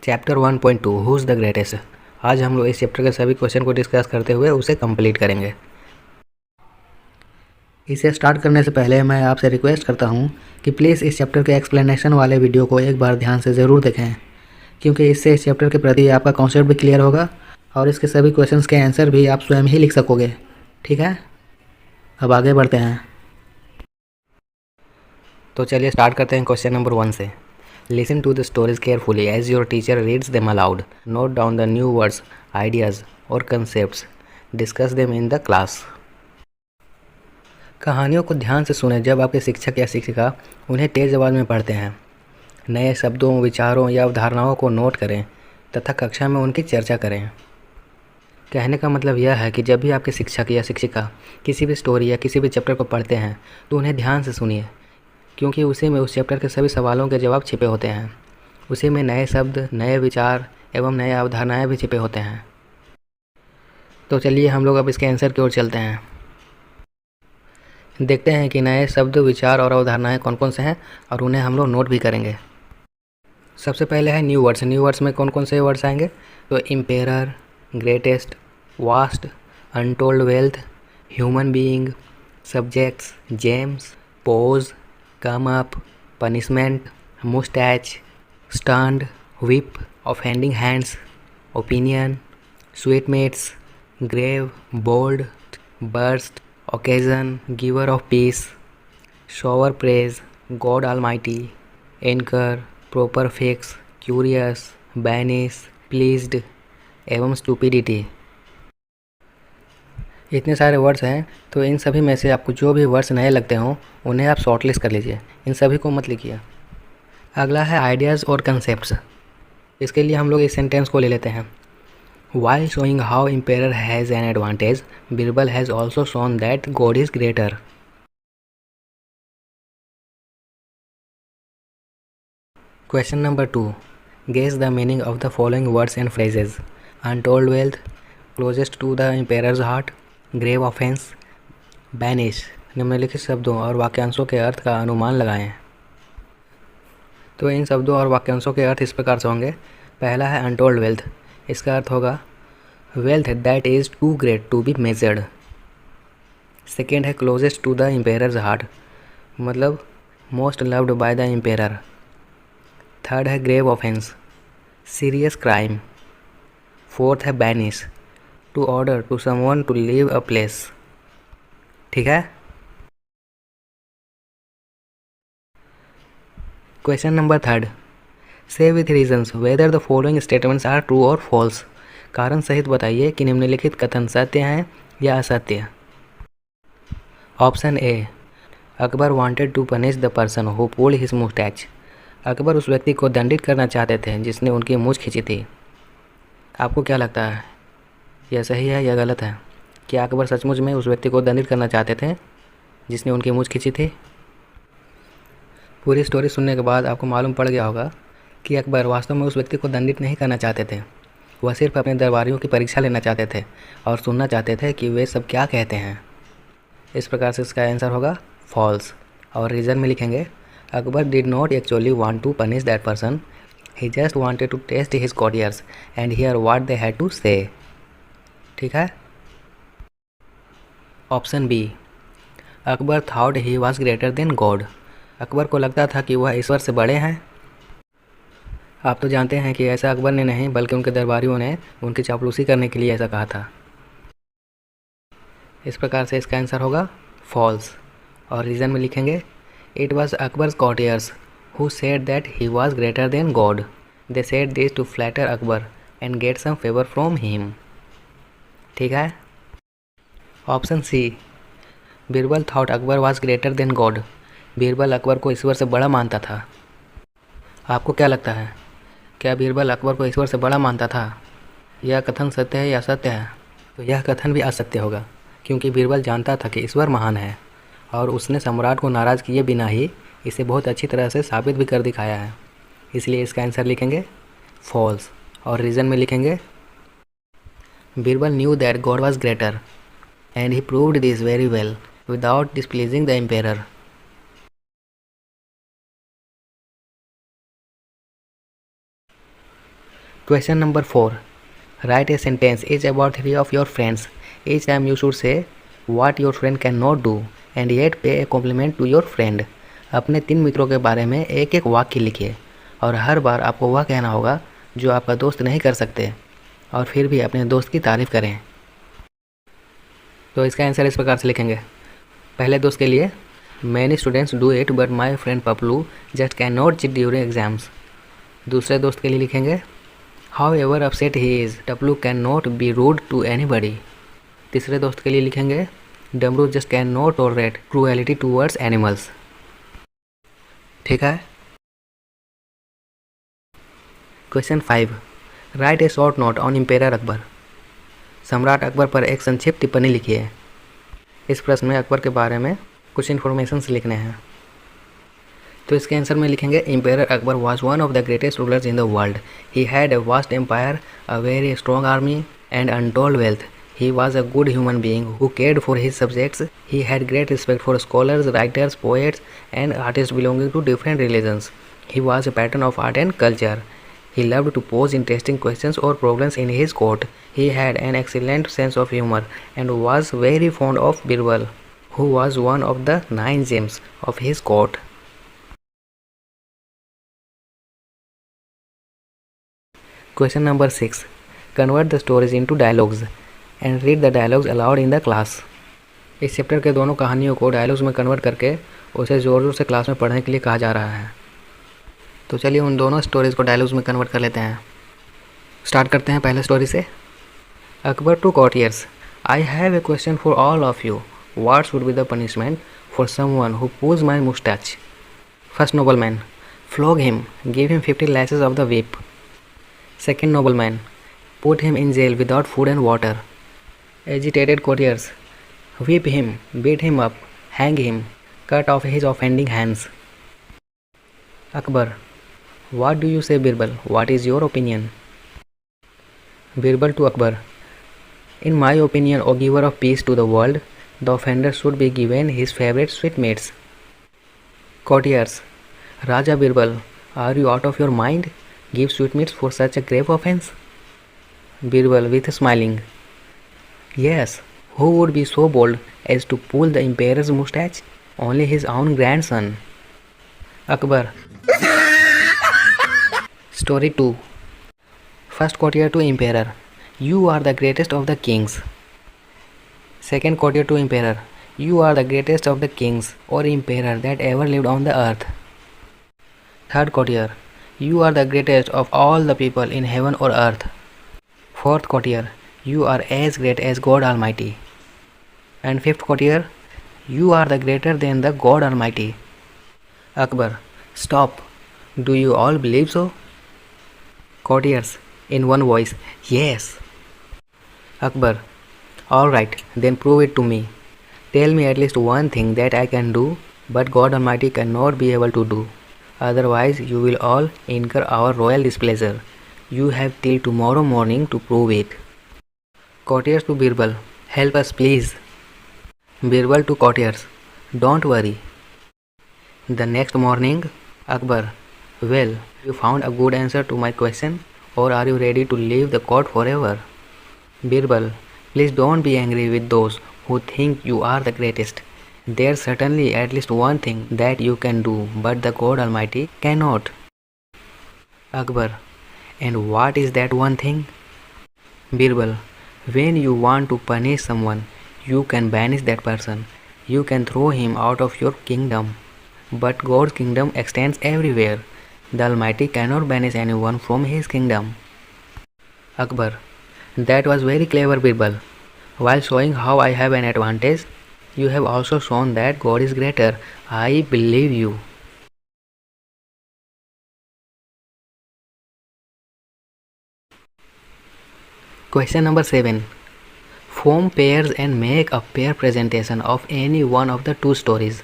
Chapter 1.2 who is the greatest. आज हम लोग इस चैप्टर के सभी क्वेश्चन को डिस्कस करते हुए उसे कंप्लीट करेंगे। इसे स्टार्ट करने से पहले मैं आपसे रिक्वेस्ट करता हूँ कि प्लीज़ इस चैप्टर के एक्सप्लेनेशन वाले वीडियो को एक बार ध्यान से ज़रूर देखें, क्योंकि इससे इस चैप्टर के प्रति आपका कॉन्सेप्ट भी क्लियर होगा और इसके सभी क्वेश्चंस के आंसर भी आप स्वयं ही लिख सकोगे। ठीक है, अब आगे बढ़ते हैं। तो चलिए स्टार्ट करते हैं क्वेश्चन नंबर 1 से। Listen to the stories carefully as your teacher reads them aloud. Note down the new words, ideas or concepts. Discuss them in the class. कहानियों को ध्यान से सुनें जब आपके शिक्षक या शिक्षिका उन्हें तेज़ आवाज़ में पढ़ते हैं। नए शब्दों, विचारों या अवधारणाओं को नोट करें तथा कक्षा में उनकी चर्चा करें। कहने का मतलब यह है कि जब भी आपके शिक्षक या शिक्षिका किसी भी स्टोरी या किसी भी चैप्टर को पढ़ते हैं तो उन्हें ध्यान से सुनिए, क्योंकि उसी में उस चैप्टर के सभी सवालों के जवाब छिपे होते हैं। उसी में नए शब्द, नए विचार एवं नए अवधारणाएँ भी छिपे होते हैं। तो चलिए हम लोग अब इसके आंसर की ओर चलते हैं। देखते हैं कि नए शब्द, विचार और अवधारणाएँ कौन कौन से हैं और उन्हें हम लोग नोट भी करेंगे। सबसे पहले है न्यू वर्ड्स। न्यू वर्ड्स में कौन कौन से वर्ड्स आएंगे? तो emperor, greatest, vast, untold wealth, human being, subjects, James, pose, come up, punishment, moustache, stand, whip, offending hands, opinion, sweetmeats, grave, bold, burst, occasion, giver of peace, shower praise, God Almighty, anchor, proper fix, curious, banish, pleased एवं stupidity। इतने सारे words हैं, तो इन सभी में से आपको जो भी वर्ड्स नए लगते हों उन्हें आप शॉर्टलिस्ट कर लीजिए, इन सभी को मत लिखिए। अगला है आइडियाज़ और कंसेप्ट्स। इसके लिए हम लोग इस सेंटेंस को ले लेते हैं। While showing how emperor has an advantage, Birbal has also shown that God is greater. Question number 2, guess the meaning of the following words and phrases. Untold wealth, closest to the emperor's heart, grave offence, banish. निम्नलिखित शब्दों और वाक्यांशों के अर्थ का अनुमान लगाएं। तो इन शब्दों और वाक्यांशों के अर्थ इस प्रकार से होंगे। पहला है अनटोल्ड वेल्थ। इसका अर्थ होगा wealth that is too great to be measured. Second है closest to the emperor's heart, मतलब most loved by the emperor. Third है grave offence, serious crime. Fourth है banish, to order to someone to leave a place. ठीक है। Question number 3, say with reasons whether the following statements are true और false. कारण सहित बताइए कि निम्नलिखित कथन सत्य हैं या असत्य। Option A, Akbar wanted to punish the person who pulled his moustache. Akbar उस व्यक्ति को दंडित करना चाहते थे जिसने उनकी मूंछ खींची थी। आपको क्या लगता है, यह सही है या गलत है? क्या अकबर सचमुच में उस व्यक्ति को दंडित करना चाहते थे जिसने उनकी मूंछ खींची थी? पूरी स्टोरी सुनने के बाद आपको मालूम पड़ गया होगा कि अकबर वास्तव में उस व्यक्ति को दंडित नहीं करना चाहते थे। वह सिर्फ अपने दरबारियों की परीक्षा लेना चाहते थे और सुनना चाहते थे कि वे सब क्या कहते हैं। इस प्रकार से इसका आंसर होगा फॉल्स। और रीज़न में लिखेंगे Akbar did not actually want to punish that person, he just wanted to test his courtiers and hear what they had to say. ठीक है। Option B, Akbar thought he was greater than God. Akbar को लगता था कि वह ईश्वर से बड़े हैं। आप तो जानते हैं कि ऐसा अकबर ने नहीं बल्कि उनके दरबारियों ने उनकी चापलूसी करने के लिए ऐसा कहा था। इस प्रकार से इसका आंसर होगा फॉल्स। और रीज़न में लिखेंगे it was Akbar's courtiers who said that he was greater than God, they said this to flatter Akbar and get some favour from him. ठीक है। Option C, Birbal thought Akbar was greater than God. Birbal Akbar को ईश्वर से बड़ा मानता था। आपको क्या लगता है, क्या बीरबल अकबर को ईश्वर से बड़ा मानता था? यह कथन सत्य है या असत्य है? तो यह कथन भी असत्य होगा, क्योंकि बीरबल जानता था कि ईश्वर महान है और उसने सम्राट को नाराज़ किए बिना ही इसे बहुत अच्छी तरह से साबित भी कर दिखाया है। इसलिए इसका आंसर लिखेंगे फॉल्स। और रीज़न में लिखेंगे Birbal knew that God was greater and he proved this very well without displeasing the emperor. Question number 4. Write a sentence each about 3 of your friends. Each time you should say what your friend cannot do and yet pay a compliment to your friend. अपने 3 मित्रों के बारे में एक एक वाक्य लिखिए और हर बार आपको वह कहना होगा जो आपका दोस्त नहीं कर सकते और फिर भी अपने दोस्त की तारीफ़ करें। तो इसका आंसर इस प्रकार से लिखेंगे। पहले दोस्त के लिए, many students do it but my friend Paplu just can not cheat during exams. दूसरे दोस्त के लिए लिखेंगे, however upset he is Taplu can not be rude to anybody. तीसरे दोस्त के लिए लिखेंगे, Damru just can not tolerate cruelty towards animals. ठीक है। Question 5. Write a short note on emperor Akbar. सम्राट अकबर पर एक संक्षिप्त टिप्पणी लिखिए। इस प्रश्न में अकबर के बारे में कुछ इन्फॉर्मेशंस लिखने हैं। तो इसके आंसर में लिखेंगे, emperor Akbar was one of the greatest rulers in the world. He had a vast empire, a very strong army and untold wealth. He was a good human being who cared for his subjects. He had great respect for scholars, writers, poets, and artists belonging to different religions. He was a patron of art and culture. He loved to pose interesting questions or problems in his court. He had an excellent sense of humor and was very fond of Birbal, who was one of the 9 gems of his court. Question number 6. Convert the stories into dialogues and read the dialogues aloud in the class. इस chapter के दोनों कहानियों को dialogues में convert करके उसे ज़ोर ज़ोर से क्लास में पढ़ने के लिए कहा जा रहा है। तो चलिए उन दोनों स्टोरीज़ को डायलॉग्स में कन्वर्ट कर लेते हैं। स्टार्ट करते हैं पहले स्टोरी से। Akbar to courtiers, I have a question for all of you. What should be the punishment for someone who pulls my moustache? First nobleman, flog him, give him 50 lashes of the whip. Second nobleman, put him in jail without food and water. Agitated courtiers, whip him, beat him up, hang him, cut off his offending hands. Akbar, what do you say, Birbal? What is your opinion? Birbal to Akbar, in my opinion, O giver of peace to the world, the offender should be given his favorite sweetmeats. Courtiers, Raja Birbal, are you out of your mind? Give sweetmeats for such a grave offense? Birbal with smiling, yes, who would be so bold as to pull the emperor's moustache? Only his own grandson. Akbar. Story 2. First courtier to emperor, you are the greatest of the kings. Second courtier to emperor, you are the greatest of the kings or emperor that ever lived on the earth. Third courtier, you are the greatest of all the people in heaven or earth. Fourth courtier, you are as great as God Almighty. And fifth courtier, you are the greater than the God Almighty. Akbar, stop. Do you all believe so? Courtiers, in one voice, yes. Akbar, all right, then prove it to me. Tell me at least one thing that I can do, but God Almighty cannot be able to do. Otherwise, you will all incur our royal displeasure. You have till tomorrow morning to prove it. Courtiers to Birbal, help us please. Birbal to courtiers, don't worry. The next morning, Akbar, well, you found a good answer to my question, or are you ready to leave the court forever? Birbal, please don't be angry with those who think you are the greatest. There's certainly at least one thing that you can do, but the God Almighty cannot. Akbar, and what is that one thing? Birbal, when you want to punish someone, you can banish that person. You can throw him out of your kingdom. But God's kingdom extends everywhere. The Almighty cannot banish anyone from his kingdom. Akbar, that was very clever, Birbal. While showing how I have an advantage, you have also shown that God is greater. I believe you. Question number 7. Form pairs and make a pair presentation of any one of the two stories.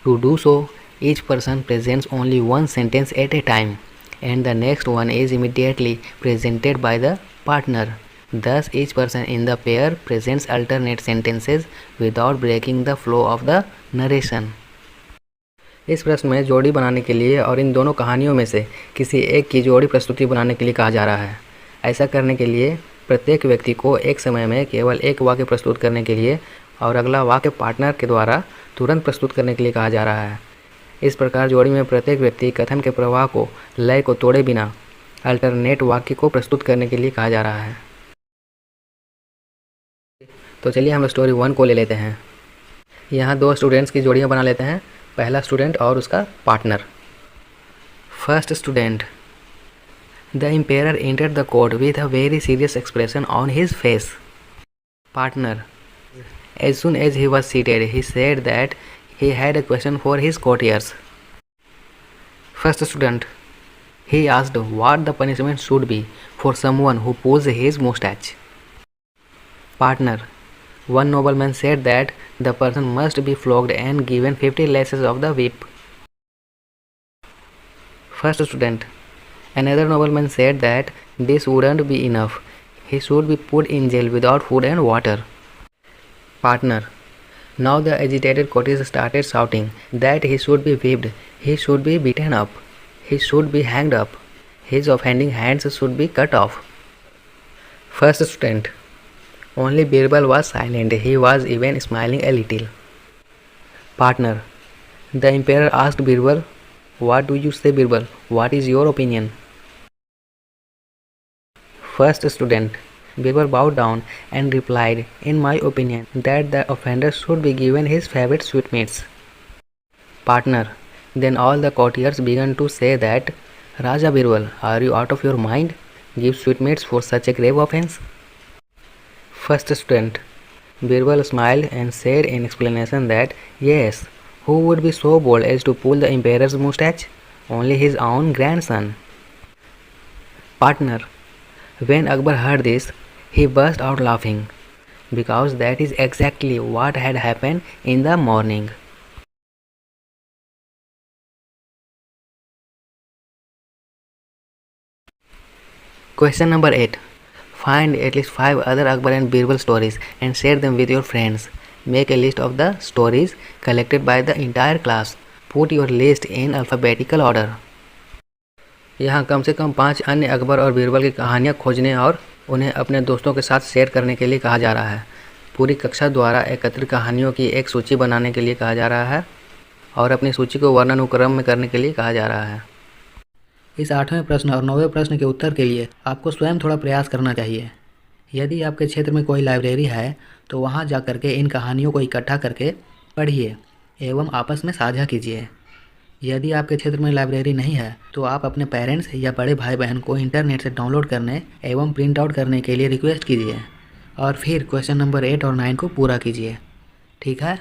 To do so, each person presents only one sentence at a time, and the next one is immediately presented by the partner. Thus, each person in the pair presents alternate sentences without breaking the flow of the narration. इस प्रश्न में जोड़ी बनाने के लिए और इन दोनों कहानियों में से किसी एक की जोड़ी प्रस्तुति बनाने के लिए कहा जा रहा है। ऐसा करने के लिए प्रत्येक व्यक्ति को एक समय में केवल एक वाक्य प्रस्तुत करने के लिए और अगला वाक्य पार्टनर के द्वारा तुरंत प्रस्तुत करने के लिए कहा जा रहा है। इस प्रकार जोड़ी में प्रत्येक व्यक्ति कथन के प्रवाह को लय को तोड़े बिना अल्टरनेट वाक्य को प्रस्तुत करने के लिए कहा जा रहा है। तो चलिए हम स्टोरी 1 को ले लेते हैं। यहाँ 2 स्टूडेंट्स की जोड़ियाँ बना लेते हैं, पहला स्टूडेंट और उसका partner. First student, the empire entered the court with a very serious expression on his face. Partner, as soon as he was seated, he said that he had a question for his courtiers. First student, he asked what the punishment should be for someone who pulls his mustache. Partner, one nobleman said that the person must be flogged and given 50 lashes of the whip. First student, another nobleman said that this wouldn't be enough. He should be put in jail without food and water. Partner, now the agitated courtiers started shouting that he should be whipped, he should be beaten up, he should be hanged up, his offending hands should be cut off. First student, only Birbal was silent, he was even smiling a little. Partner, the emperor asked Birbal, what do you say Birbal, what is your opinion? First student, Birbal bowed down and replied, in my opinion, that the offender should be given his favorite sweetmeats. Partner, then all the courtiers began to say that, Raja Birbal, are you out of your mind? Give sweetmeats for such a grave offense? First student, Birbal smiled and said in explanation that, yes, who would be so bold as to pull the emperor's moustache? Only his own grandson. Partner, when Akbar heard this, he burst out laughing, because that is exactly what had happened in the morning. Question number 8. Find at least 5 other Akbar and Birbal stories and share them with your friends. Make a list of the stories collected by the entire class. Put your list in alphabetical order. यहाँ कम से कम 5 अन्य अकबर और बीरबल की कहानियाँ खोजने और उन्हें अपने दोस्तों के साथ शेयर करने के लिए कहा जा रहा है। पूरी कक्षा द्वारा एकत्रित कहानियों की एक सूची बनाने के लिए कहा जा रहा है और अपनी सूची को वर्णानुक्रम में करने के लिए कहा जा रहा है। इस 8वें प्रश्न और 9वें प्रश्न के उत्तर के लिए आपको स्वयं थोड़ा प्रयास करना चाहिए। यदि आपके क्षेत्र में कोई लाइब्रेरी है तो वहाँ जा कर के इन कहानियों को इकट्ठा करके पढ़िए एवं आपस में साझा कीजिए। यदि आपके क्षेत्र में लाइब्रेरी नहीं है तो आप अपने पेरेंट्स या बड़े भाई बहन को इंटरनेट से डाउनलोड करने एवं प्रिंट आउट करने के लिए रिक्वेस्ट कीजिए और फिर क्वेश्चन नंबर 8 और 9 को पूरा कीजिए। ठीक है।